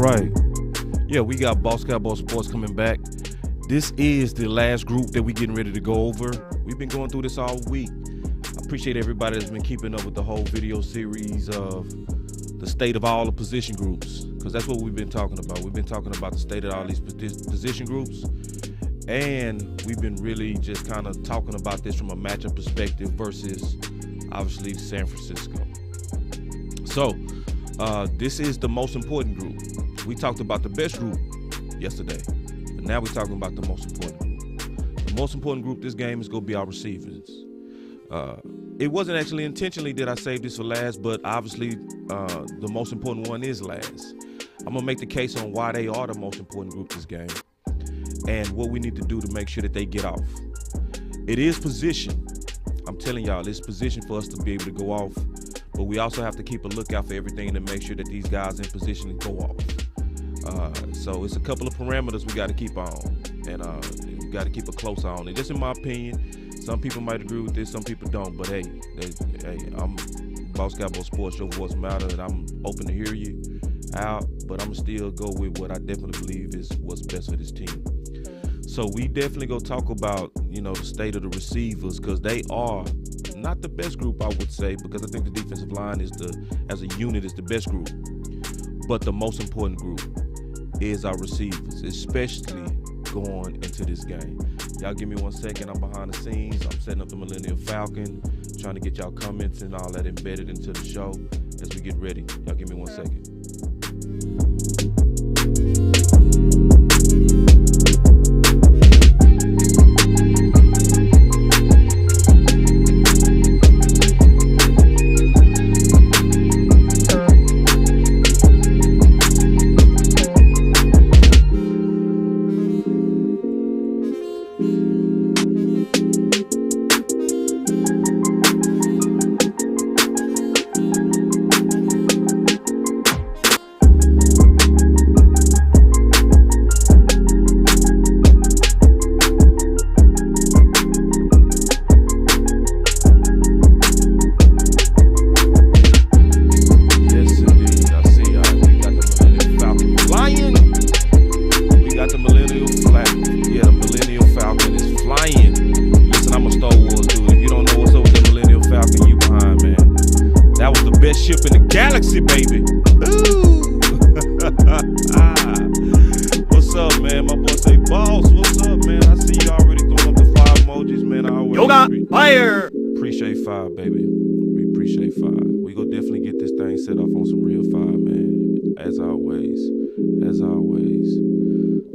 right. Yeah, we got Boss Cowboy Sports coming back. This is the last group that we're getting ready to go over. We've been going through this all week. I appreciate everybody that's been keeping up with the whole video series of the state of all the position groups, because that's what we've been talking about. We've been talking about the state of all these position groups, and we've been really just kind of talking about this from a matchup perspective versus obviously San Francisco. So this is the most important group. We talked about the best group yesterday, but now we're talking about the most important group. The most important group this game is going to be our receivers. It wasn't actually intentionally that I saved this for last, but obviously the most important one is last. I'm going to make the case on why they are the most important group this game and what we need to do to make sure that they get off. It is position. I'm telling y'all, it's position for us to be able to go off, but we also have to keep a lookout for everything to make sure that these guys in position to go off. So it's a couple of parameters we got to keep on, and you got to keep a close eye on it. Just in my opinion, some people might agree with this, some people don't, but hey, I'm Boss Cowboy Sports, your voice matter, and I'm open to hear you out, but I'm going to still go with what I definitely believe is what's best for this team. So we definitely go talk about, the state of the receivers, because they are not the best group, I would say, because I think the defensive line as a unit is the best group. But the most important group is our receivers, especially going into this game. Y'all give me 1 second. I'm behind the scenes. I'm setting up the Millennial Falcon, trying to get y'all comments and all that embedded into the show as we get ready. Y'all give me 1 second. Ship in the galaxy, baby. Ooh. What's up, man? My boy say, boss. What's up, man? I see you already throwing up the fire emojis, man. I always Yoga fire. Appreciate fire, baby. We appreciate fire. We gonna definitely get this thing set off on some real fire, man. As always.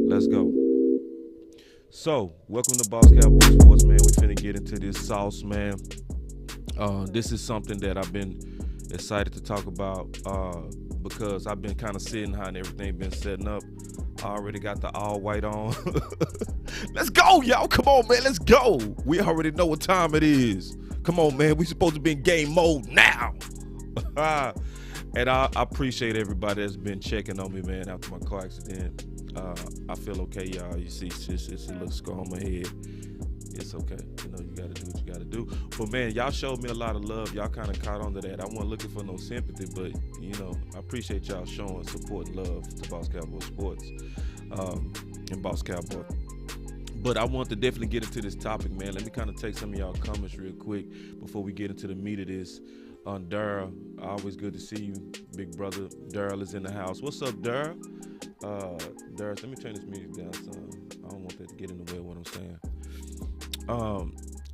Let's go. So, welcome to Boss Cowboy Sports, man. We finna get into this sauce, man. This is something that I've been excited to talk about because I've been kind of sitting behind everything been setting up. I already got the all white on. Let's go, y'all. Come on, man. Let's go. We already know what time it is. Come on, man. We supposed to be in game mode now. And I appreciate everybody that's been checking on me, man, after my car accident. I feel okay, y'all. You see, it's a little scar on my head. It's okay. You got to do what you got to do. But, man, y'all showed me a lot of love. Y'all kind of caught on to that. I wasn't looking for no sympathy, but, I appreciate y'all showing support and love to Boss Cowboy Sports and Boss Cowboy. But I want to definitely get into this topic, man. Let me kind of take some of y'all comments real quick before we get into the meat of this. Daryl, always good to see you, big brother. Daryl is in the house. What's up, Daryl? Daryl, let me turn this music down, son. I don't want that to get in the way of what I'm saying.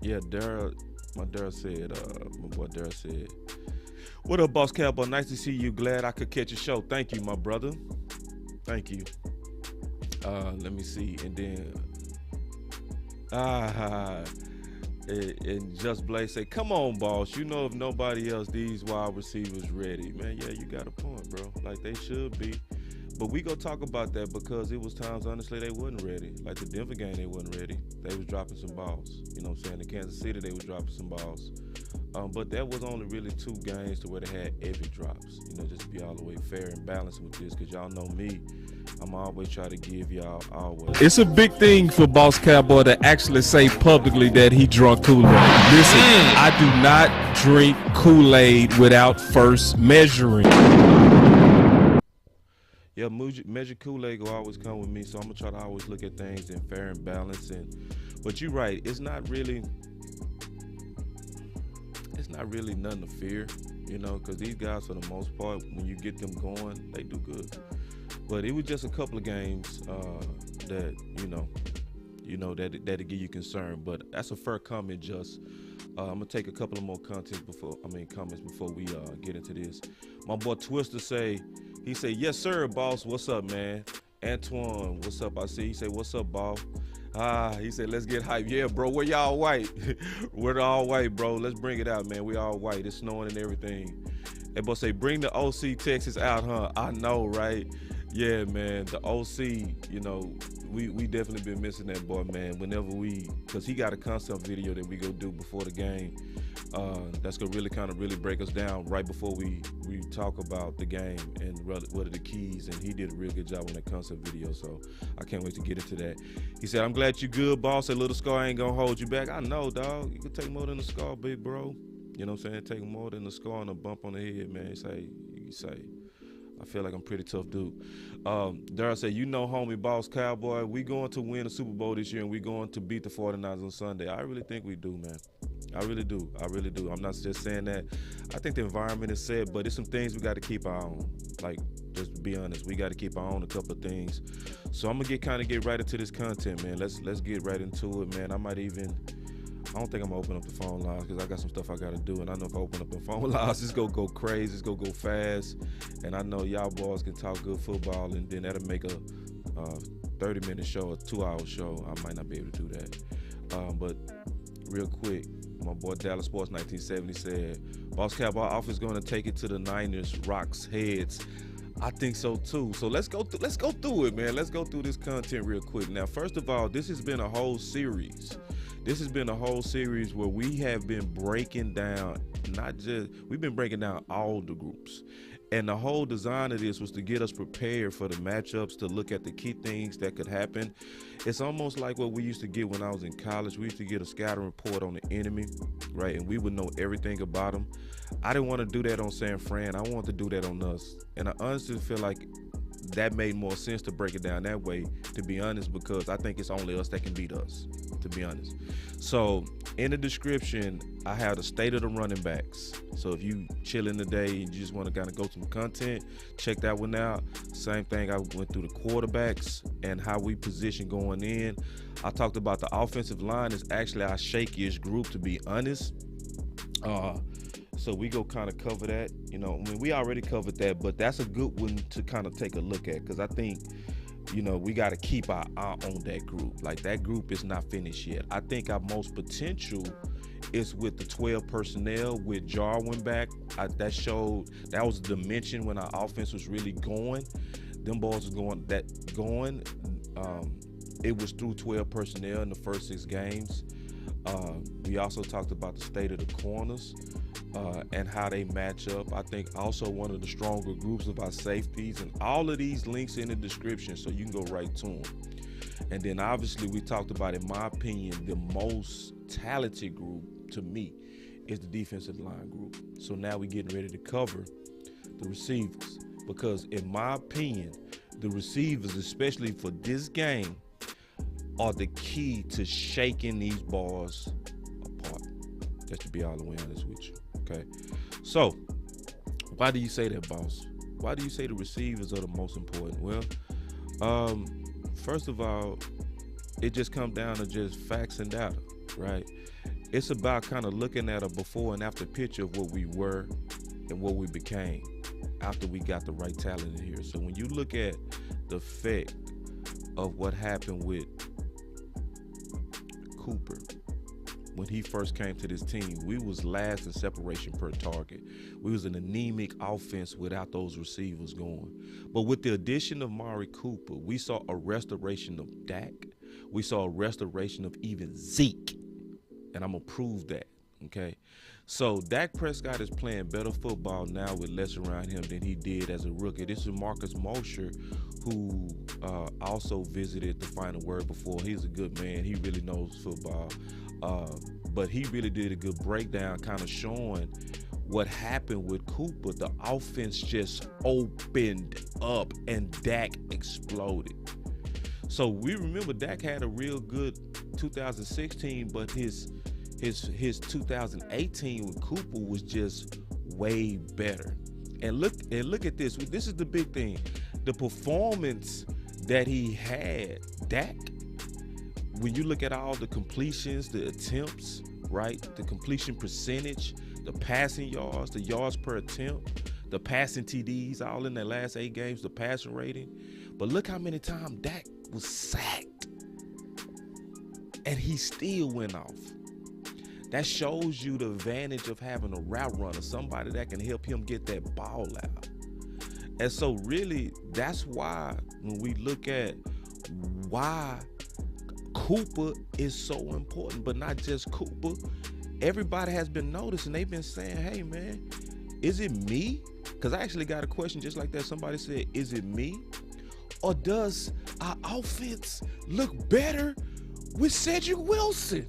Yeah, Daryl, my boy Daryl said, what up, Boss Cowboy? Nice to see you. Glad I could catch a show. Thank you, my brother. Thank you. Let me see. And then, and Just Blaze say, come on, boss. If nobody else, these wide receivers ready. Man, yeah, you got a point, bro. Like, they should be. But we go talk about that because it was times, honestly, they wasn't ready. Like the Denver game, they wasn't ready. They was dropping some balls. You know what I'm saying? In Kansas City, they was dropping some balls. But that was only really 2 games to where they had heavy drops. Just to be all the way fair and balanced with this, because y'all know me. I'm always try to give y'all always. It's a big thing for Boss Cowboy to actually say publicly that he drunk Kool-Aid. Listen, I do not drink Kool-Aid without first measuring. Yeah, Measure Kool-Aid will always come with me, so I'm gonna try to always look at things in fair and balance. But you're right, it's not really nothing to fear, because these guys, for the most part, when you get them going, they do good. But it was just a couple of games that that'll give you concern. But that's a fair comment. Just I'm gonna take a couple of more comments before we get into this. My boy Twister he say, yes sir, boss. What's up, man? Antoine, what's up? I see. He say, what's up, boss? He said, let's get hype. Yeah, bro, we're y'all white. We're all white, bro. Let's bring it out, man. We all white. It's snowing and everything. That boy say, bring the OC Texas out, huh? I know, right? Yeah, man. The OC, we definitely been missing that boy, man. Because he got a concept video that we go do before the game. That's gonna really break us down right before we talk about the game and what are the keys. And he did a real good job on that concept video, so I can't wait to get into that. He said, I'm glad you good, boss. That little scar ain't gonna hold you back. I know, dog. You can take more than a scar, big bro. You know what I'm saying? Take more than a scar and a bump on the head, man. You say, I feel like I'm a pretty tough dude. Daryl said, homie, boss Cowboy, we going to win the Super Bowl this year, and we going to beat the 49ers on Sunday. I really think we do, man. I really do. I'm not just saying that. I think the environment is set, but there's some things we got to keep our own. Like, just to be honest, we got to keep our own a couple of things. So I'm gonna get right into this content, man. Let's get right into it, man. I don't think I'm gonna open up the phone lines because I got some stuff I gotta do, and I know if I open up the phone lines, it's gonna go crazy, it's gonna go fast, and I know y'all boys can talk good football, and then that'll make a 30-minute show, a 2-hour show. I might not be able to do that, but real quick, my boy Dallas Sports 1970 said, Boss Cowboy offense gonna take it to the Niners Rocks heads. I think so too. So let's go through it, man. Let's go through this content real quick. Now, first of all, this has been a whole series. Where we have been breaking down, we've been breaking down all the groups. And the whole design of this was to get us prepared for the matchups, to look at the key things that could happen. It's almost like what we used to get when I was in college. We used to get a scouting report on the enemy, right? And we would know everything about them. I didn't want to do that on San Fran. I wanted to do that on us. And I honestly feel like that made more sense to break it down that way, to be honest, because I think it's only us that can beat us, to be honest. So in the description, I have the state of the running backs. So if you chilling today and you just want to kind of go some content, check that one out. Same thing, I went through the quarterbacks and how we position going in. I talked about the offensive line is actually our shakiest group, to be honest. So we go kind of cover that. We already covered that, but that's a good one to kind of take a look at, because I think, we got to keep our eye on that group. Like, that group is not finished yet. I think our most potential is with the 12 personnel with Jarwin back. That was a dimension when our offense was really going. Them boys was going. It was through 12 personnel in the first 6 games. We also talked about the state of the corners and how they match up. I think also one of the stronger groups of our safeties, and all of these links in the description, so you can go right to them. And then obviously we talked about, in my opinion, the most talented group to me is the defensive line group. So now we're getting ready to cover the receivers, because in my opinion, the receivers, especially for this game, are the key to shaking these boys apart. Just to be all the way honest with you, okay? So, why do you say that, boss? Why do you say the receivers are the most important? Well, first of all, it just comes down to just facts and data, right? It's about kind of looking at a before and after picture of what we were and what we became after we got the right talent in here. So when you look at the effect of what happened with Cooper when he first came to this team, we was last in separation per target. We was an anemic offense without those receivers going. But with the addition of Mari Cooper, we saw a restoration of Dak. We saw a restoration of even Zeke. And I'm going to prove that, okay? So Dak Prescott is playing better football now with less around him than he did as a rookie. This is Marcus Mosher, who also visited the Final Word before. He's a good man. He really knows football. But he really did a good breakdown, kind of showing what happened with Cooper, the offense just opened up and Dak exploded. So we remember Dak had a real good 2016, but his 2018 with Cooper was just way better. And look at this. This is the big thing. The performance that he had, Dak, when you look at all the completions, the attempts, right? The completion percentage, the passing yards, the yards per attempt, the passing TDs, all in their last 8 games, the passing rating. But look how many times Dak was sacked. And he still went off. That shows you the advantage of having a route runner, somebody that can help him get that ball out. And so really, that's why when we look at why Cooper is so important, but not just Cooper, everybody has been noticing. They've been saying, hey, man, is it me? Because I actually got a question just like that. Somebody said, is it me? Or does our offense look better with Cedric Wilson?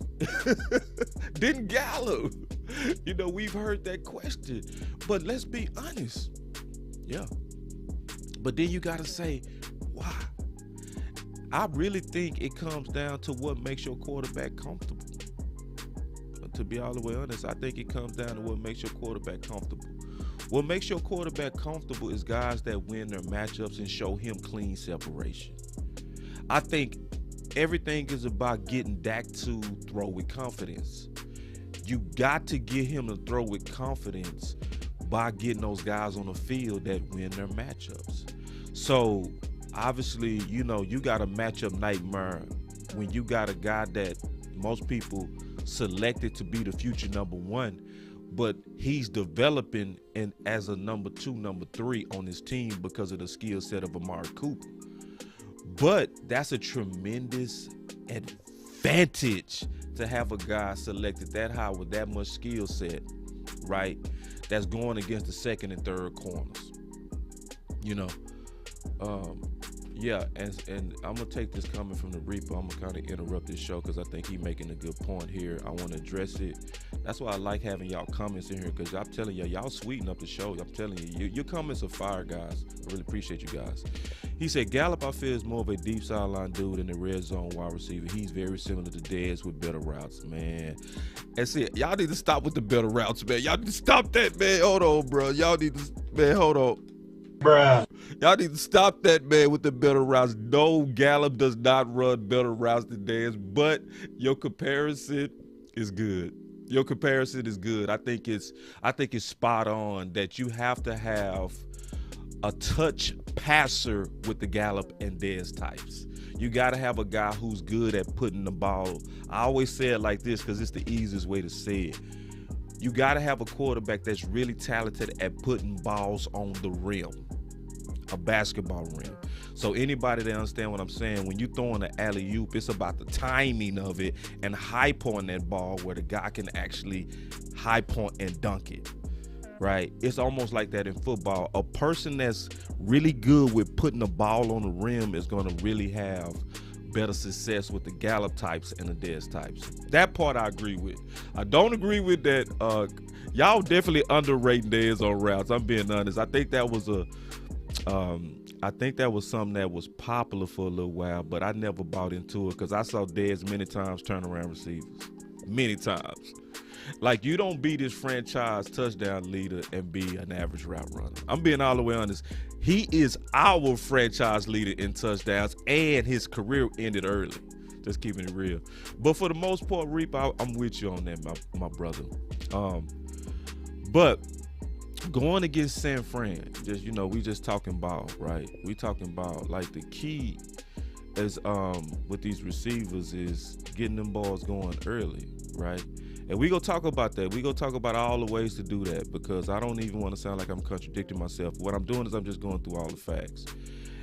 Didn't Gallup? You know, we've heard that question. But let's be honest. Yeah. But then you got to say, why? I really think it comes down to what makes your quarterback comfortable. To be all the way honest, I think it comes down to what makes your quarterback comfortable. What makes your quarterback comfortable is guys that win their matchups and show him clean separation. I think everything is about getting Dak to throw with confidence. You got to get him to throw with confidence by getting those guys on the field that win their matchups. So obviously, you know, you got a matchup nightmare when you got a guy that most people selected to be the future number 1, but he's developing and as a number 2, number 3 on his team because of the skill set of Amari Cooper. But that's a tremendous advantage to have a guy selected that high with that much skill set, right? That's going against the second and third corners. You know, yeah, and I'm gonna take this coming from the Reaper. I'm gonna kind of interrupt this show because I think he's making a good point here. I want to address it. That's why I like having y'all comments in here, because I'm telling y'all sweeten up the show. I'm telling you, your comments are fire, guys. I really appreciate you guys. He said, Gallup, I feel, is more of a deep sideline dude in the red zone wide receiver. He's very similar to Dez with better routes, man. And see, y'all need to stop with the better routes, man. Y'all need to stop that, man. Hold on, bro. Y'all need to, man, hold on. Bruh. Y'all need to stop that, man, with the better routes. No, Gallup does not run better routes than Dez, but your comparison is good. Your comparison is good. I think it's spot on that you have to have a touch passer with the Gallup and Dez types. You got to have a guy who's good at putting the ball. I always say it like this because it's the easiest way to say it. You got to have a quarterback that's really talented at putting balls on the rim, a basketball rim. So anybody that understand what I'm saying, when you throwing an alley-oop, it's about the timing of it and high point that ball where the guy can actually high point and dunk it, right? It's almost like that in football. A person that's really good with putting the ball on the rim is going to really have better success with the Gallup types and the Dez types. That part I agree with. I don't agree with that. Y'all definitely underrating Dez on routes. I'm being honest. I think that was something that was popular for a little while, but I never bought into it because I saw Dez many times turn around receivers. Many times. Like, you don't be this franchise touchdown leader and be an average route runner. I'm being all the way honest. He is our franchise leader in touchdowns, and his career ended early. Just keeping it real. But for the most part, Reap, I'm with you on that, my brother. But going against San Fran, just, you know, we just talking about, right? We talking about, like, the key is with these receivers is getting them balls going early, right? And we gonna talk about that. We gonna talk about all the ways to do that, because I don't even want to sound like I'm contradicting myself. What I'm doing is I'm just going through all the facts.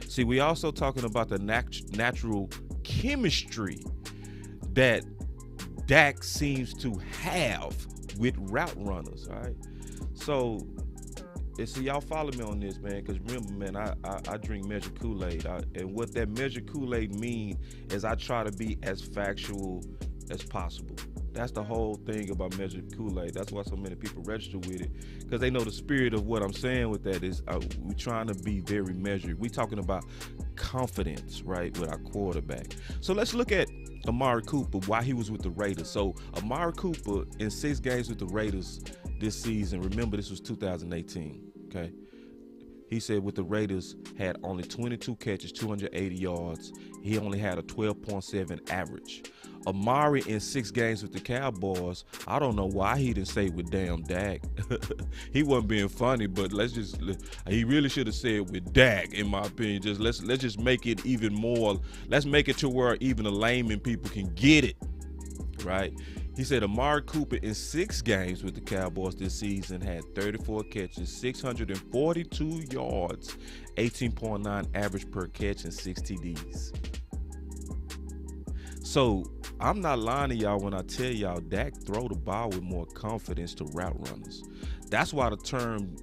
See, we also talking about the natural chemistry that Dak seems to have with route runners, all right? So, and see, y'all follow me on this, man, because remember, man, I drink measured Kool-Aid. And what that measured Kool-Aid mean is I try to be as factual as possible. That's the whole thing about measured Kool-Aid. That's why so many people register with it, because they know the spirit of what I'm saying with that is we're trying to be very measured. We're talking about confidence, right, with our quarterback. So let's look at Amari Cooper, why he was with the Raiders. So Amari Cooper in 6 games with the Raiders this season, remember this was 2018, okay? He said with the Raiders had only 22 catches, 280 yards. He only had a 12.7 average. Amari in 6 games with the Cowboys, I don't know why he didn't say with damn Dak. He wasn't being funny, but he really should have said with Dak, in my opinion. Just let's just make it even more. Let's make it to where even the layman people can get it, right? He said Amari Cooper in 6 games with the Cowboys this season had 34 catches, 642 yards, 18.9 average per catch, and 6 TDs. So I'm not lying to y'all when I tell y'all Dak throw the ball with more confidence to route runners. That's why the term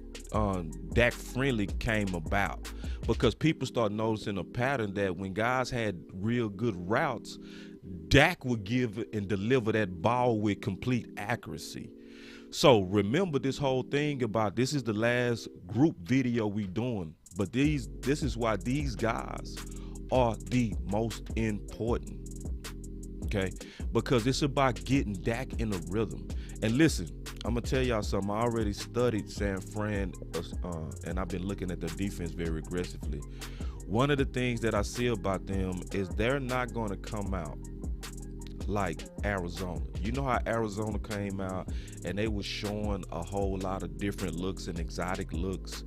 Dak friendly came about, because people start noticing a pattern that when guys had real good routes, Dak would give and deliver that ball with complete accuracy. So remember this whole thing about this is the last group video we doing, but this is why these guys are the most important. Okay, because it's about getting Dak in a rhythm. And listen, I'm gonna tell y'all something. I already studied San Fran, and I've been looking at their defense very aggressively. One of the things that I see about them is they're not gonna come out like Arizona. You know how Arizona came out and they were showing a whole lot of different looks and exotic looks.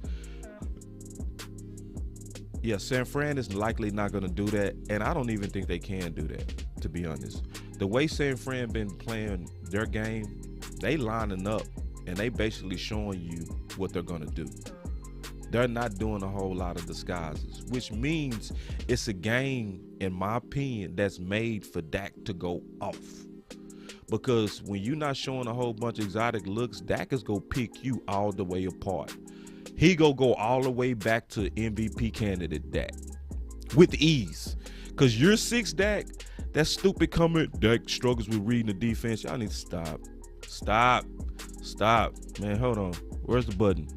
Yeah, San Fran is likely not going to do that, and I don't even think they can do that, to be honest. The way San Fran been playing their game, they lining up, and they basically showing you what they're going to do. They're not doing a whole lot of disguises, which means it's a game, in my opinion, that's made for Dak to go off. Because when you're not showing a whole bunch of exotic looks, Dak is going to pick you all the way apart. He go all the way back to MVP candidate Dak with ease. Because you're 6 Dak, that stupid comment, Dak struggles with reading the defense. Y'all need to stop. Stop. Man, hold on. Where's the button?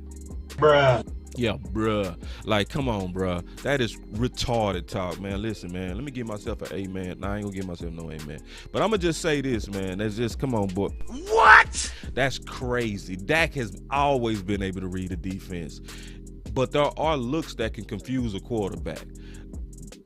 Bruh. Yeah, bruh. Like, come on, bruh. That is retarded talk, man. Listen, man. Let me give myself an amen. Nah, I ain't gonna give myself no amen. But I'm gonna just say this, man. That's just, come on, boy. What? That's crazy. Dak has always been able to read the defense. But there are looks that can confuse a quarterback.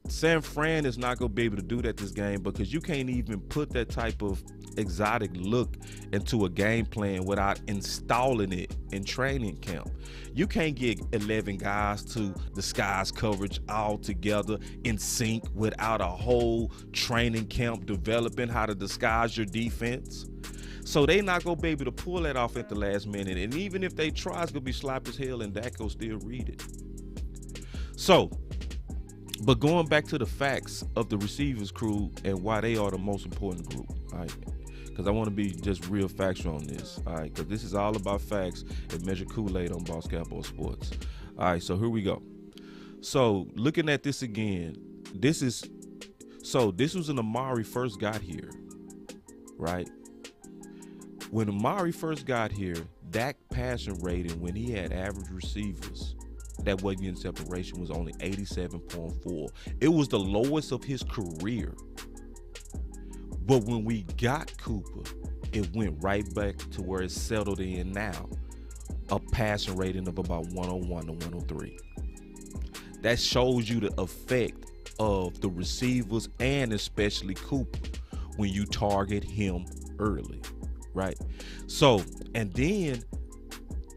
San Fran is not going to be able to do that this game, because you can't even put that type of exotic look into a game plan without installing it in training camp. You can't get 11 guys to disguise coverage all together in sync without a whole training camp developing how to disguise your defense. So they not going to be able to pull that off at the last minute. And even if they try, it's going to be sloppy as hell, and Dak will still read it. So, but going back to the facts of the receivers crew and why they are the most important group, all right? Because I want to be just real factual on this, all right? Because this is all about facts and measure Kool-Aid on Boss Cowboy Sports. All right, so here we go. So looking at this again, this was when Amari first got here, right? When Amari first got here, Dak passing rating when he had average receivers that wasn't in separation was only 87.4. It was the lowest of his career. But when we got Cooper, it went right back to where it's settled in now, a passing rating of about 101 to 103. That shows you the effect of the receivers and especially Cooper when you target him early, right? So, and then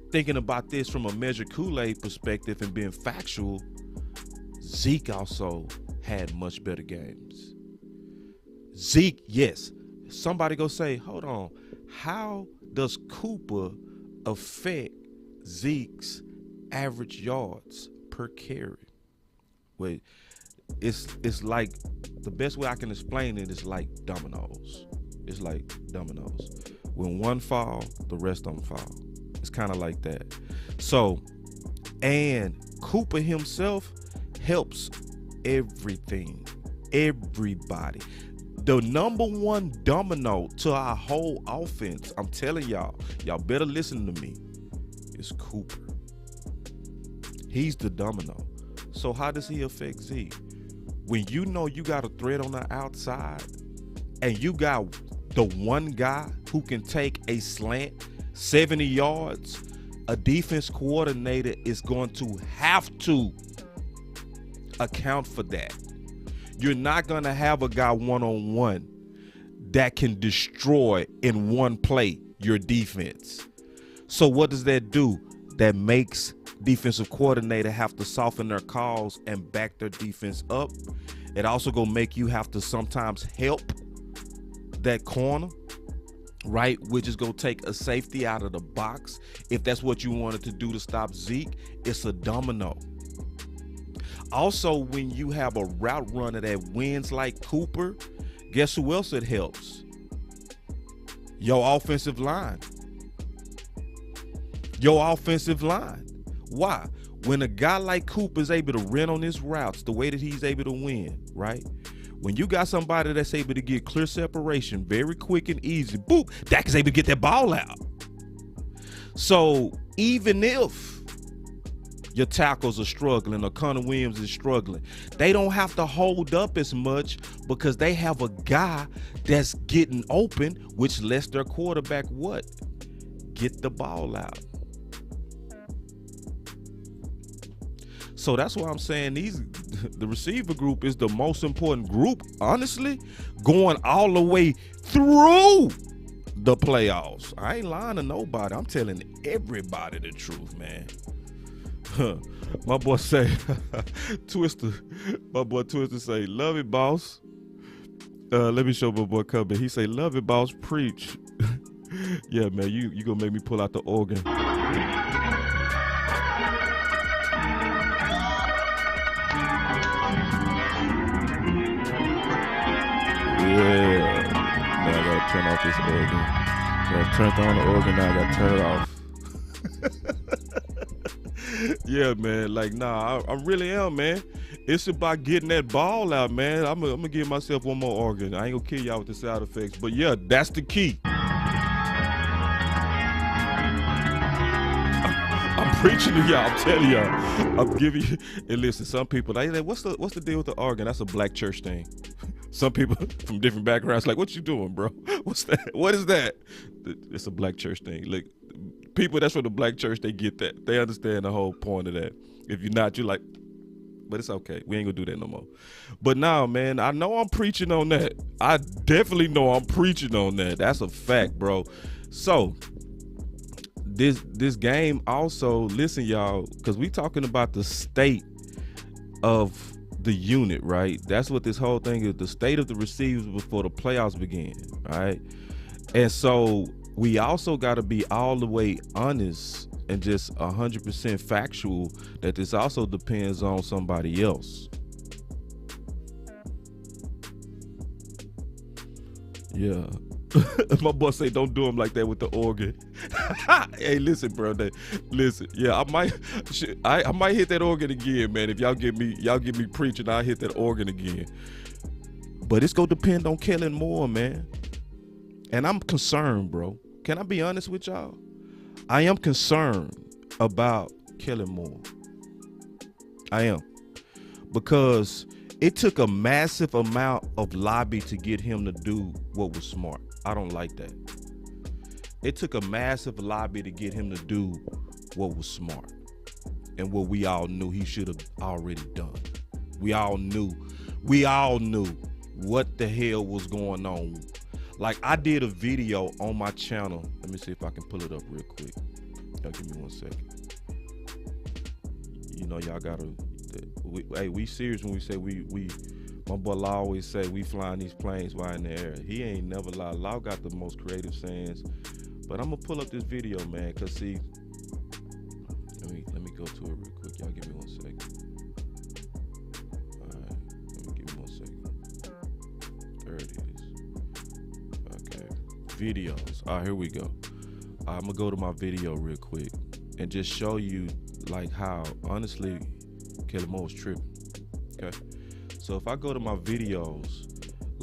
thinking about this from a measured Kool-Aid perspective and being factual, Zeke also had much better games. Zeke, yes. Somebody go say, hold on, how does Cooper affect Zeke's average yards per carry? Wait, it's like, the best way I can explain it is like dominoes. It's like dominoes. When one fall, the rest don't fall. It's kind of like that. So, and Cooper himself helps everything, everybody. The number one domino to our whole offense, I'm telling y'all better listen to me, is Cooper. He's the domino. So how does he affect Zeke? When you know you got a threat on the outside and you got the one guy who can take a slant 70 yards, a defense coordinator is going to have to account for that. You're not going to have a guy one-on-one that can destroy in one play your defense. So what does that do? That makes defensive coordinator have to soften their calls and back their defense up. It also gonna make you have to sometimes help that corner, right? Which is gonna take a safety out of the box. If that's what you wanted to do to stop Zeke, it's a domino. Also, when you have a route runner that wins like Cooper, guess who else it helps? Your offensive line. Your offensive line. Why? When a guy like Cooper is able to run on his routes the way that he's able to win, right? When you got somebody that's able to get clear separation very quick and easy, boop, Dak is able to get that ball out. So even if your tackles are struggling or Connor Williams is struggling, they don't have to hold up as much because they have a guy that's getting open, which lets their quarterback what? Get the ball out. So that's why I'm saying the receiver group is the most important group, honestly, going all the way through the playoffs. I ain't lying to nobody. I'm telling everybody the truth, man. My boy say, Twister, my boy Twister say, love it, boss. Let me show my boy Cubby. He say, love it, boss, preach. Yeah, man, you gonna make me pull out the organ. Yeah, now I gotta turn off this organ. I turned on the organ, now I gotta turn it off. Yeah, man, like, nah, I really am, man. It's about getting that ball out, man. I'm gonna give myself one more organ. I ain't gonna kill y'all with the sound effects, but yeah, that's the key. I'm preaching to y'all. I'm telling y'all. I'm giving you. And listen, some people, they like, what's the deal with the organ? That's a black church thing. Some people from different backgrounds like, what you doing, bro? What's that? What is that? It's a black church thing. Like, people that's from the black church, they get that. They understand the whole point of that. If you're not, you're like, but it's okay. We ain't gonna do that no more. But now, man, I know I'm preaching on that. I definitely know I'm preaching on that. That's a fact, bro. So this game also, listen, y'all, because we talking about the state of the unit, right? That's what this whole thing is, the state of the receivers before the playoffs begin, right? And so we also got to be all the way honest and just 100% factual that this also depends on somebody else. Yeah. My boy say don't do him like that with the organ. Hey, listen, bro. Listen, yeah, I might hit that organ again, man. If y'all give me preaching, I'll hit that organ again. But it's gonna depend on Kellen Moore, man. And I'm concerned, bro. Can I be honest with y'all? I am concerned about Kellen Moore. I am. Because it took a massive amount of lobby to get him to do what was smart. I don't like that. It took a massive lobby to get him to do what was smart and what we all knew he should have already done. We all knew what the hell was going on. Like, I did a video on my channel. Let me see if I can pull it up real quick. Y'all give me 1 second. You know, y'all gotta, we serious when we say we my boy Law always say we flying these planes while in the air. He ain't never lied. Law got the most creative sayings. But I'm gonna pull up this video, man, cause see, let me go to it real quick. Y'all give me 1 second. All right, let me give me 1 second. There it is. Okay, videos. All right, here we go. I'm gonna go to my video real quick and just show you like how honestly Kellen Moore was tripping. Okay, so if I go to my videos,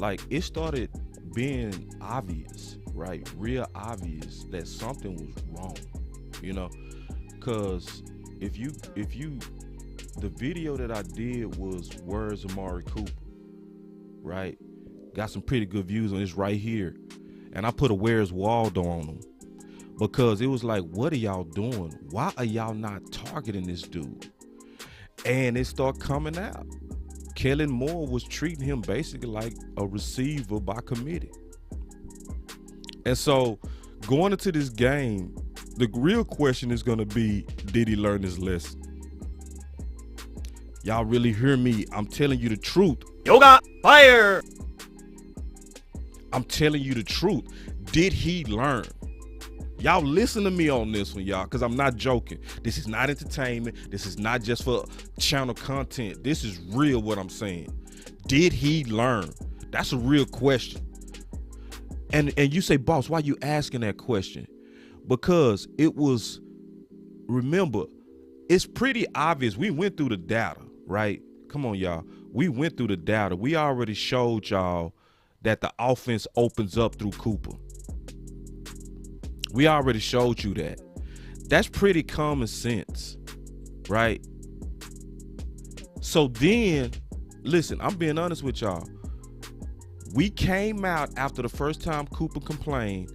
like it started being obvious, right? Real obvious that something was wrong, you know? Cause if you the video that I did was Where's Amari Cooper, right? Got some pretty good views on this right here. And I put a Where's Waldo on them because it was like, what are y'all doing? Why are y'all not targeting this dude? And it started coming out. Kellen Moore was treating him basically like a receiver by committee. And so going into this game, the real question is going to be, did he learn his lesson? Y'all really hear me? I'm telling you the truth. Yoga fire. I'm telling you the truth. Did he learn? Y'all listen to me on this one, y'all, because I'm not joking. This is not entertainment. This is not just for channel content. This is real what I'm saying. Did he learn? That's a real question. And you say, boss, why you asking that question? Because it was, remember, it's pretty obvious. We went through the data, right? Come on, y'all. We went through the data. We already showed y'all that the offense opens up through Cooper. We already showed you that. That's pretty common sense, right? So then, listen, I'm being honest with y'all. We came out after the first time Cooper complained,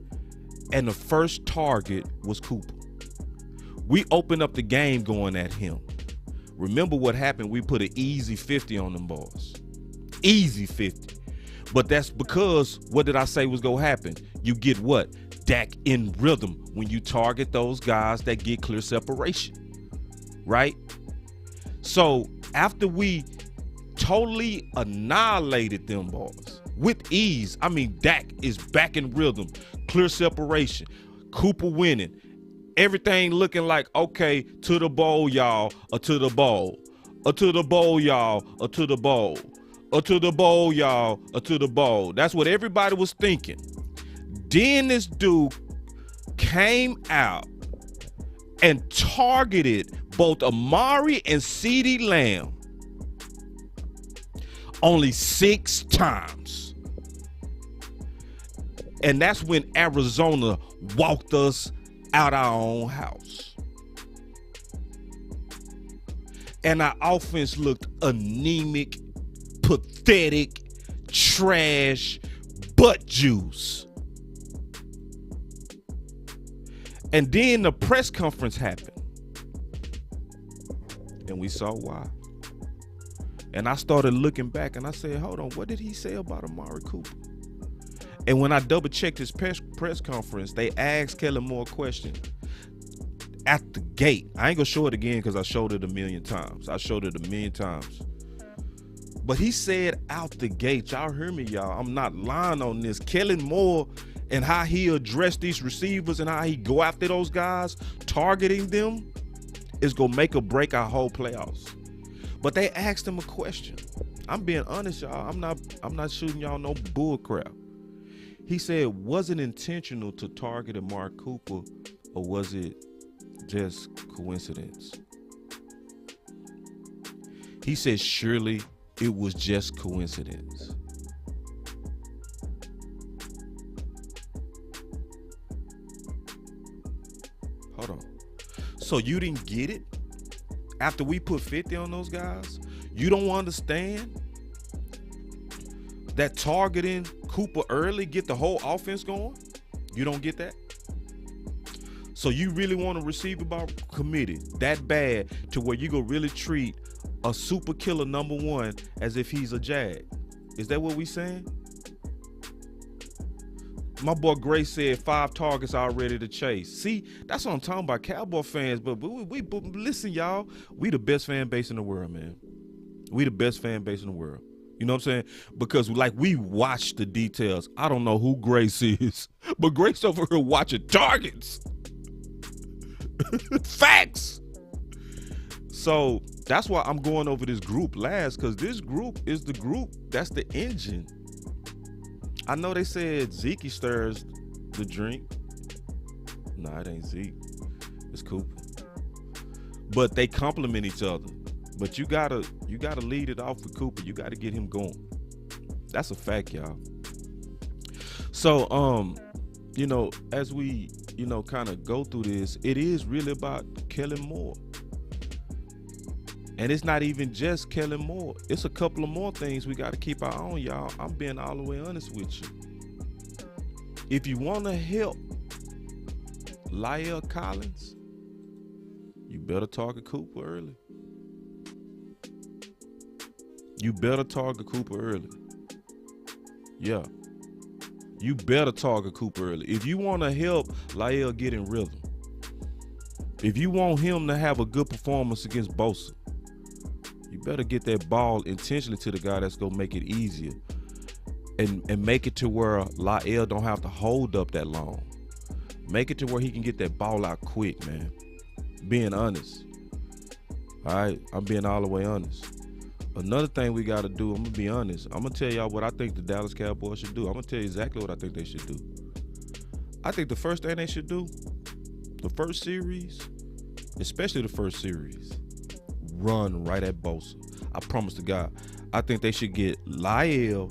and the first target was Cooper. We opened up the game going at him. Remember what happened? We put an easy 50 on them boys. Easy 50. But that's because, what did I say was going to happen? You get what? Dak in rhythm when you target those guys that get clear separation, right? So after we totally annihilated them boys with ease, I mean, Dak is back in rhythm, clear separation, Cooper winning, everything looking like, okay, to the bowl, y'all, or to the bowl, or to the bowl, y'all, or to the bowl, or to the bowl, y'all, or to the bowl. That's what everybody was thinking. Then this dude came out and targeted both Amari and CeeDee Lamb only 6 times. And that's when Arizona walked us out our own house. And our offense looked anemic, pathetic, trash, butt juice. And then the press conference happened. And we saw why. And I started looking back and I said, hold on, what did he say about Amari Cooper? And when I double checked his press conference, they asked Kellen Moore a question at the gate. I ain't gonna show it again because I showed it a million times. But he said out the gate, y'all hear me, y'all, I'm not lying on this. Kellen Moore and how he addressed these receivers and how he go after those guys, targeting them, is gonna make or break our whole playoffs. But they asked him a question. I'm being honest, y'all. I'm not shooting y'all no bull crap. He said, was it intentional to target Amari Cooper, or was it just coincidence? He said, surely it was just coincidence. Hold on. So you didn't get it? After we put 50 on those guys? You don't understand that targeting Cooper early get the whole offense going? You don't get that? So you really want a receiver by committee that bad to where you go really treat a super killer number one as if he's a jag? Is that what we saying? My boy Gray said 5 targets already to chase. See, that's what I'm talking about, Cowboy fans. But we listen, y'all. We the best fan base in the world, man. We the best fan base in the world. You know what I'm saying? Because like we watch the details. I don't know who Grace is, but Grace over here watching targets. Facts. So that's why I'm going over this group last, because this group is the group that's the engine. I know they said Zeke stirs the drink. Nah, it ain't Zeke. It's Cooper. But they complement each other. But you gotta lead it off with Cooper. You gotta get him going. That's a fact, y'all. So, you know, as we, you know, kind of go through this, it is really about Kellen Moore. And it's not even just Kellen Moore. It's a couple of more things we got to keep our eye on, y'all. I'm being all the way honest with you. If you want to help Lyle Collins, you better target Cooper early. You better target Cooper early. Yeah. You better target Cooper early. If you want to help Lyle get in rhythm, if you want him to have a good performance against Bosa, you better get that ball intentionally to the guy that's going to make it easier and make it to where Lyle don't have to hold up that long. Make it to where he can get that ball out quick, man. Being honest. All right? I'm being all the way honest. Another thing we got to do, I'm going to be honest. I'm going to tell y'all what I think the Dallas Cowboys should do. I'm going to tell you exactly what I think they should do. I think the first thing they should do, the first series, especially the first series, run right at Bosa. I promise to God. I think they should get Lyle,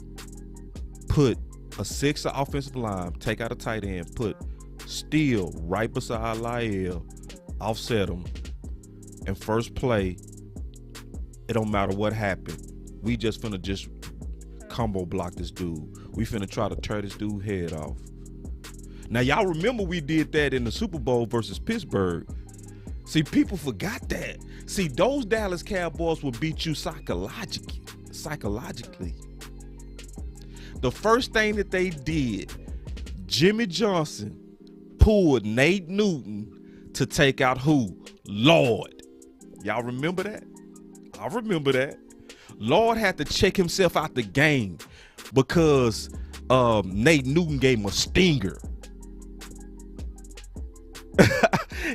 put a 6 offensive line, take out a tight end, put Steele right beside Lyle, offset him, and first play, it don't matter what happened. We just finna just combo block this dude. We finna try to tear this dude head off. Now, y'all remember we did that in the Super Bowl versus Pittsburgh. See, people forgot that. See, those Dallas Cowboys will beat you psychologically. The first thing that they did, Jimmy Johnson pulled Nate Newton to take out who? Lord. Y'all remember that? I remember that. Lord had to check himself out the game because Nate Newton gave him a stinger.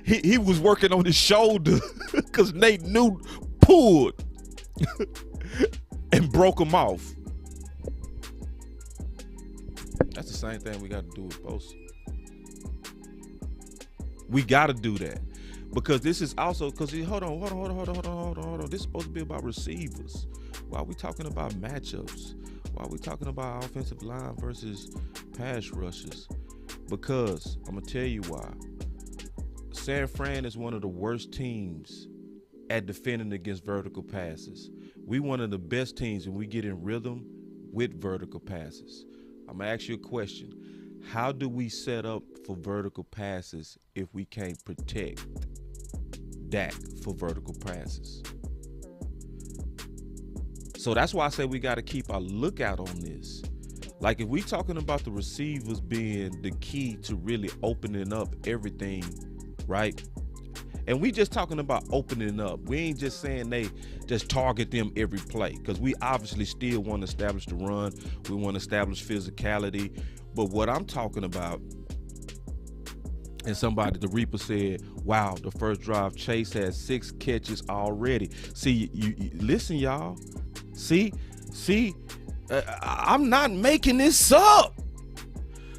he was working on his shoulder because Nate Newton pulled and broke him off. That's the same thing we got to do with Bosa. We got to do that. Because this is also, because hold on. This is supposed to be about receivers. Why are we talking about matchups? Why are we talking about offensive line versus pass rushes? Because I'm going to tell you why. San Fran is one of the worst teams at defending against vertical passes. We one of the best teams when we get in rhythm with vertical passes. I'm going to ask you a question. How do we set up for vertical passes if we can't protect Dak for vertical passes? So that's why I say we got to keep our lookout on this. Like if we talking about the receivers being the key to really opening up everything, right? And we just talking about opening up. We ain't just saying they just target them every play, because we obviously still want to establish the run. We want to establish physicality. But what I'm talking about, and somebody, the Reaper said, wow, the first drive, Chase has 6 catches already. See, you listen, y'all. See, I'm not making this up.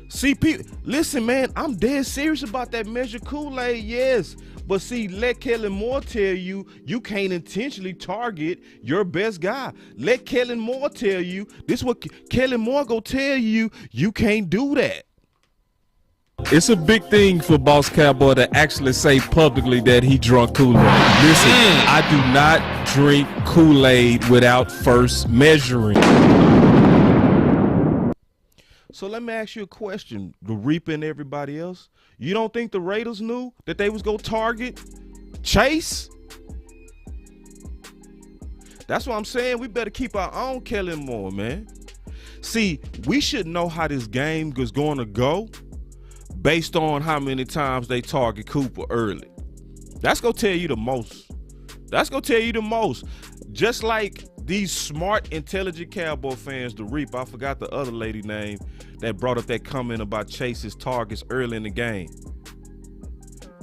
See, people, listen, man, I'm dead serious about that measured Kool-Aid, yes. But see, let Kellen Moore tell you, you can't intentionally target your best guy. Let Kellen Moore tell you, this is what Kellen Moore go tell you, you can't do that. It's a big thing for Boss Cowboy to actually say publicly that he drunk Kool-Aid. Listen, I do not drink Kool-Aid without first measuring. So let me ask you a question, the Reaper and everybody else. You don't think the Raiders knew that they was going to target Chase? That's what I'm saying. We better keep our own Kellen Moore, man. See, we should know how this game is going to go based on how many times they target Cooper early. That's going to tell you the most. That's going to tell you the most. Just like these smart, intelligent Cowboy fans, the Reap, I forgot the other lady name that brought up that comment about Chase's targets early in the game.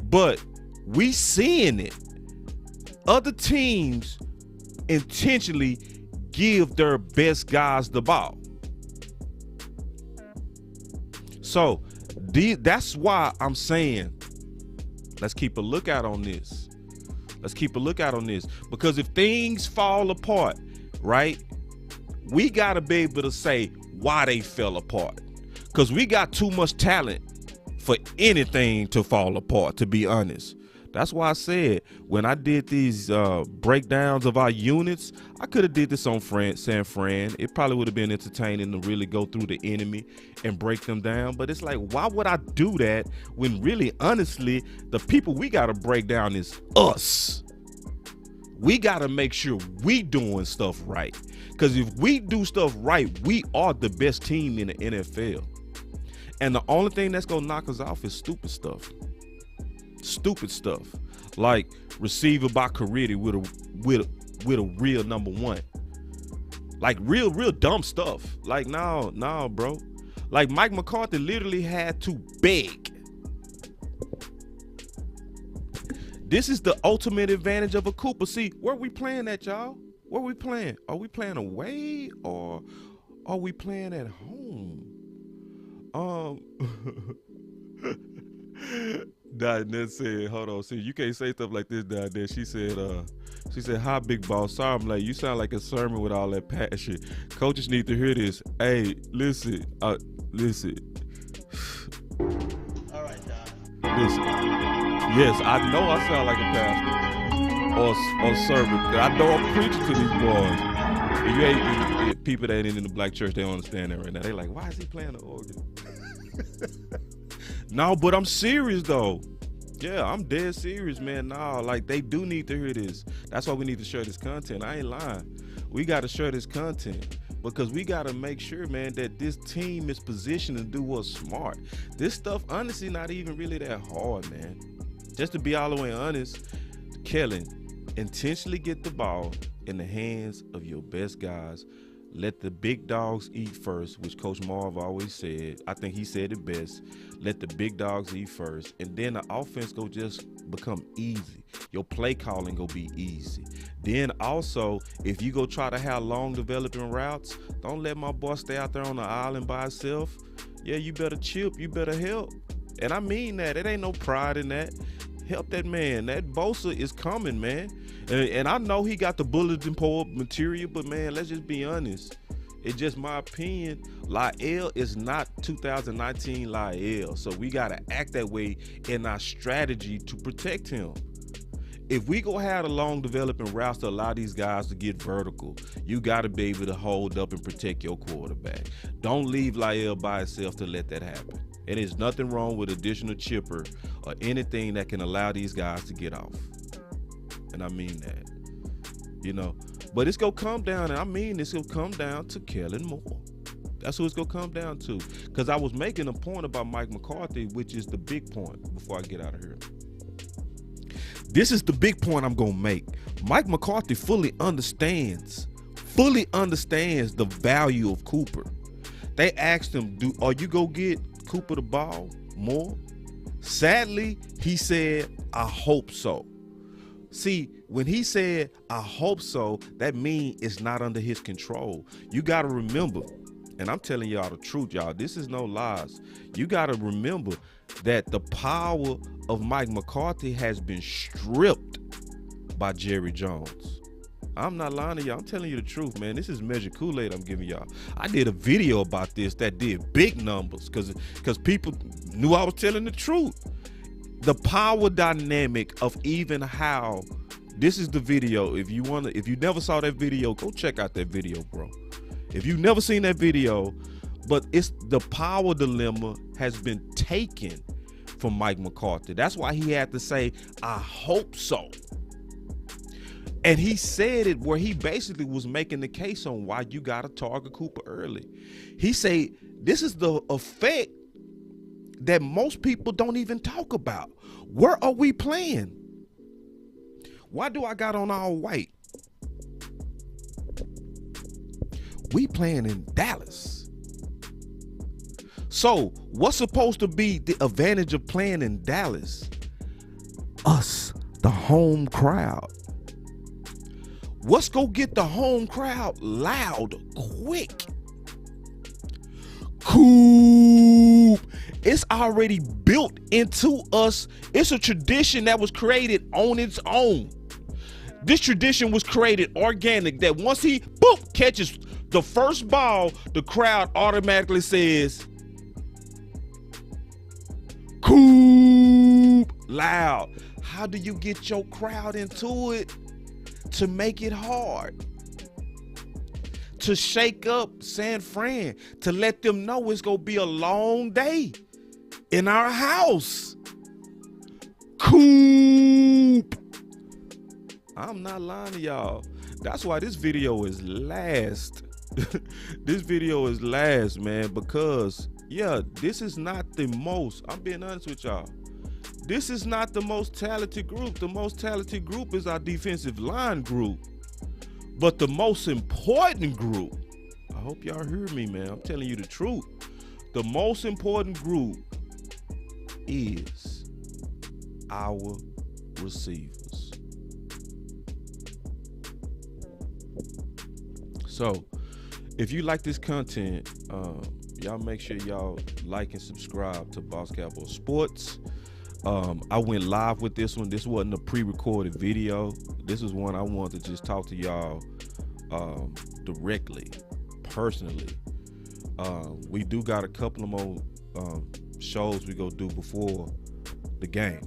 But we seeing it. Other teams intentionally give their best guys the ball. So that's why I'm saying let's keep a lookout on this. Let's keep a lookout on this, because if things fall apart, right, we got to be able to say why they fell apart. Because we got too much talent for anything to fall apart, to be honest. That's why I said when I did these breakdowns of our units, I could have did this on San Fran. It probably would have been entertaining to really go through the enemy and break them down. But it's like, why would I do that when really, honestly, the people we got to break down is us. We got to make sure we doing stuff right. Because if we do stuff right, we are the best team in the NFL. And the only thing that's going to knock us off is stupid stuff. Stupid stuff. Like receiver by Caridi with a real number one. Like real dumb stuff. Like, no, bro. Like Mike McCarthy literally had to beg. This is the ultimate advantage of a Cooper. See, where we playing at, y'all? Where we playing? Are we playing away or are we playing at home? Dinette said, hold on, see, you can't say stuff like this, Dinette. She said, hi, big boss. Sorry, I'm late. You sound like a sermon with all that passion. Coaches need to hear this. Hey, listen. Listen. All right, Don. Listen. Yes, I know I sound like a pastor or servant. I know I'm preaching to these boys. If you ain't people that ain't in the black church, they don't understand that right now. They like, why is he playing the organ? No, but I'm serious though. Yeah, I'm dead serious, man. No, like they do need to hear this. That's why we need to share this content. I ain't lying. We got to share this content because we got to make sure, man, that this team is positioned to do what's smart. This stuff, honestly, not even really that hard, man. Just to be all the way honest, Kellen, intentionally get the ball in the hands of your best guys. Let the big dogs eat first, which Coach Marv always said. I think he said it best. Let the big dogs eat first. And then the offense go just become easy. Your play calling go be easy. Then also, if you go try to have long developing routes, don't let my boy stay out there on the island by himself. Yeah, you better chip. You better help. And I mean that. It ain't no pride in that. Help that man. That Bosa is coming, man. And I know he got the bulletin board material, but man, let's just be honest. It's just my opinion. La'el is not 2019 La'el. So we got to act that way in our strategy to protect him. If we go have a long developing routes to allow these guys to get vertical, you got to be able to hold up and protect your quarterback. Don't leave La'el by itself to let that happen. And there's nothing wrong with additional chipper or anything that can allow these guys to get off. And I mean that, you know. But it's going to come down, and I mean it's going to come down to Kellen Moore. That's who it's going to come down to. Because I was making a point about Mike McCarthy, which is the big point before I get out of here. This is the big point I'm going to make. Mike McCarthy fully understands the value of Cooper. They asked him, are you going to get Cooper the ball more? Sadly, he said, I hope so. See, when he said, I hope so, that means it's not under his control. You got to remember, and I'm telling y'all the truth, y'all, this is no lies. You got to remember that the power of Mike McCarthy has been stripped by Jerry Jones. I'm not lying to y'all. I'm telling you the truth, man. This is measured Kool-Aid I'm giving y'all. I did a video about this that did big numbers because people knew I was telling the truth. The power dynamic of even how this is the video. If you never saw that video, go check out that video, bro. If you've never seen that video, but it's the power dilemma has been taken from Mike McCarthy. That's why he had to say, I hope so. And he said it where he basically was making the case on why you got to target Cooper early. He said, this is the effect that most people don't even talk about. Where are we playing? Why do I got on all white? We playing in Dallas. So what's supposed to be the advantage of playing in Dallas? Us, the home crowd. Let's go get the home crowd loud, quick. Cool. It's already built into us. It's a tradition that was created on its own. This tradition was created organic, that once he catches The first ball, the crowd automatically says, "Coop," loud. How do you get your crowd into it? To make it hard. To shake up San Fran. To let them know it's going to be a long day in our house. Coop. I'm not lying to y'all. That's why this video is last. This video is last, man, because, yeah, this is not the most, I'm being honest with y'all. This is not the most talented group. The most talented group is our defensive line group. But the most important group, I hope y'all hear me, man. I'm telling you the truth. The most important group is our receivers. So, if you like this content, y'all make sure y'all like and subscribe to Boss Cowboys Sports. I went live with this one. This wasn't a pre-recorded video. This is one I wanted to just talk to y'all directly, personally. We do got a couple of more shows we go do before the game,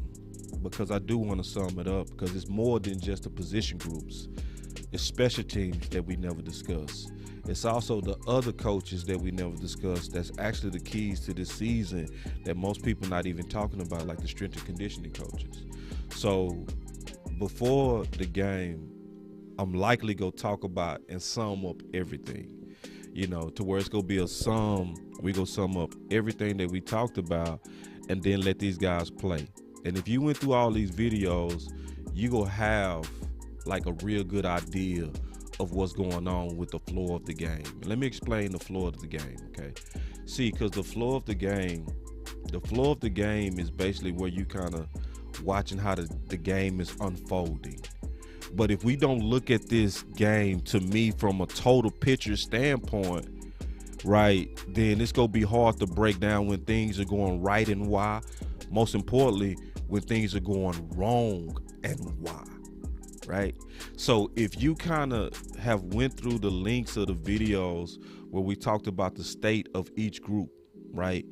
because I do want to sum it up, because it's more than just the position groups. It's special teams that we never discuss. It's also the other coaches that we never discuss. That's actually the keys to this season that most people not even talking about, like the strength and conditioning coaches. So before the game, I'm likely going to talk about and sum up everything, you know, to where it's going to be a sum. We go sum up everything that we talked about and then let these guys play. And if you went through all these videos, you going to have like a real good idea of what's going on with the floor of the game. And let me explain the floor of the game, okay? See, because the floor of the game is basically where you kind of watching how the game is unfolding. But if we don't look at this game, to me, from a total picture standpoint, right, then it's going to be hard to break down when things are going right and why. Most importantly, when things are going wrong and why. Right? So if you kind of have went through the links of the videos where we talked about the state of each group, right,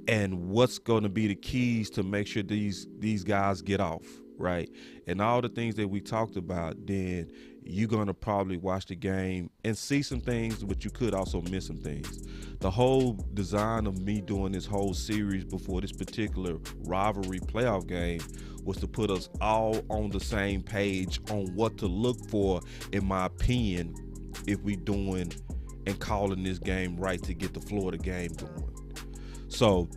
and what's going to be the keys to make sure these guys get off, right, and all the things that we talked about, then you're going to probably watch the game and see some things, but you could also miss some things. The whole design of me doing this whole series before this particular rivalry playoff game was to put us all on the same page on what to look for, in my opinion, if we doing and calling this game right to get the floor of the game going. So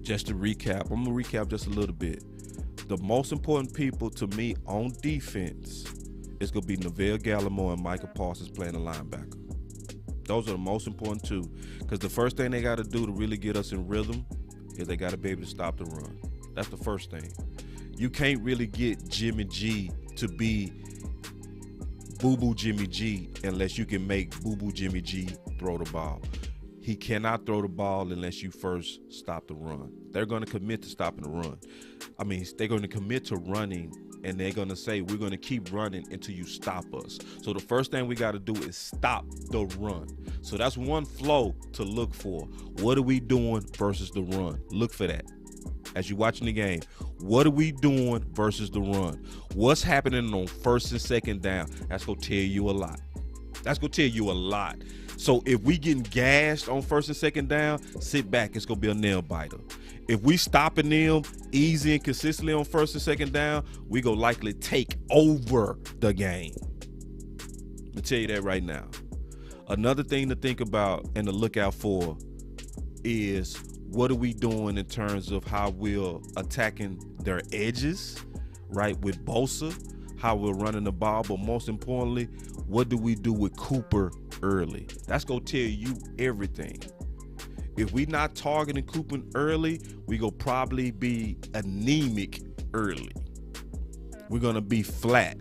just to recap, I'm going to recap just a little bit. The most important people to me on defense is going to be Neville Gallimore and Micah Parsons playing the linebacker. Those are the most important two, because the first thing they got to do to really get us in rhythm is they got to be able to stop the run. That's the first thing. You can't really get Jimmy G to be Boo-Boo Jimmy G unless you can make Boo-Boo Jimmy G throw the ball. He cannot throw the ball unless you first stop the run. They're going to commit to stopping the run. I mean, they're going to commit to running, and they're going to say, we're going to keep running until you stop us. So the first thing we got to do is stop the run. So that's one flow to look for. What are we doing versus the run? Look for that. As you're watching the game, what are we doing versus the run? What's happening on first and second down? That's going to tell you a lot. That's going to tell you a lot. So if we getting gashed on first and second down, sit back. It's going to be a nail biter. If we stopping them easy and consistently on first and second down, we going to likely take over the game. I'll tell you that right now. Another thing to think about and to look out for is, what are we doing in terms of how we're attacking their edges, right, with Bosa, how we're running the ball, but most importantly, what do we do with Cooper early? That's going to tell you everything. If we're not targeting Cooper early, we're going to probably be anemic early. We're going to be flat.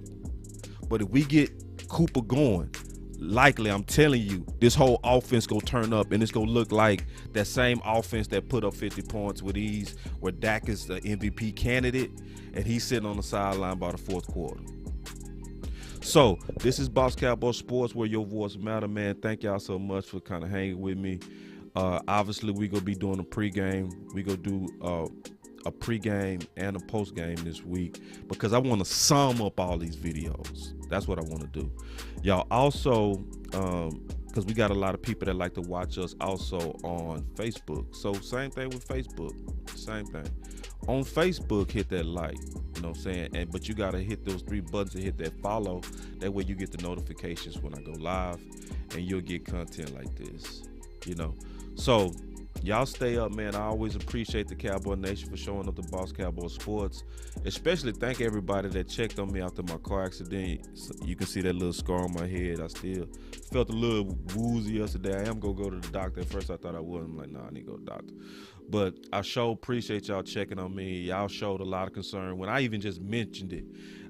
But if we get Cooper going, likely, I'm telling you, this whole offense gonna turn up, and it's gonna look like that same offense that put up 50 points with ease, where Dak is the MVP candidate, and he's sitting on the sideline by the fourth quarter. So this is Boss Cowboy Sports, where your voice matter, man. Thank y'all so much for kind of hanging with me. Obviously, we gonna be doing a pregame. We gonna do a pregame and a postgame this week because I want to sum up all these videos. That's what I want to do. Y'all also, because we got a lot of people that like to watch us also on Facebook. So same thing with Facebook. Same thing. On Facebook, hit that like. You know what I'm saying? But you gotta hit those 3 buttons and hit that follow. That way you get the notifications when I go live, and you'll get content like this. You know. So y'all stay up, man. I always appreciate the Cowboy Nation for showing up to Boss Cowboy Sports. Especially thank everybody that checked on me after my car accident. You can see that little scar on my head. I still felt a little woozy yesterday. I am gonna go to the doctor. At first I thought I wouldn't. I'm like, nah, I need to go to the doctor. But I sure appreciate y'all checking on me. Y'all showed a lot of concern when I even just mentioned it.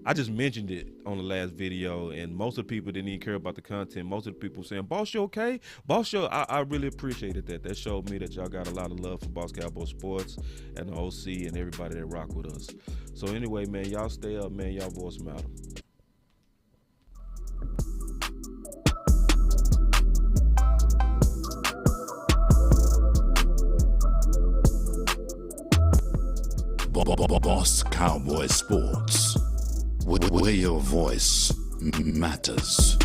I just mentioned it on the last video, and most of the people didn't even care about the content. Most of the people saying, "Boss, you okay? Boss, you," I really appreciated that. That showed me that y'all got a lot of love for Boss Cowboy Sports and the OC and everybody that rock with us. So anyway, man, y'all stay up, man. Y'all voice matter. Boss Cowboy Sports, where your voice matters.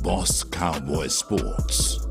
Boss Cowboy Sports.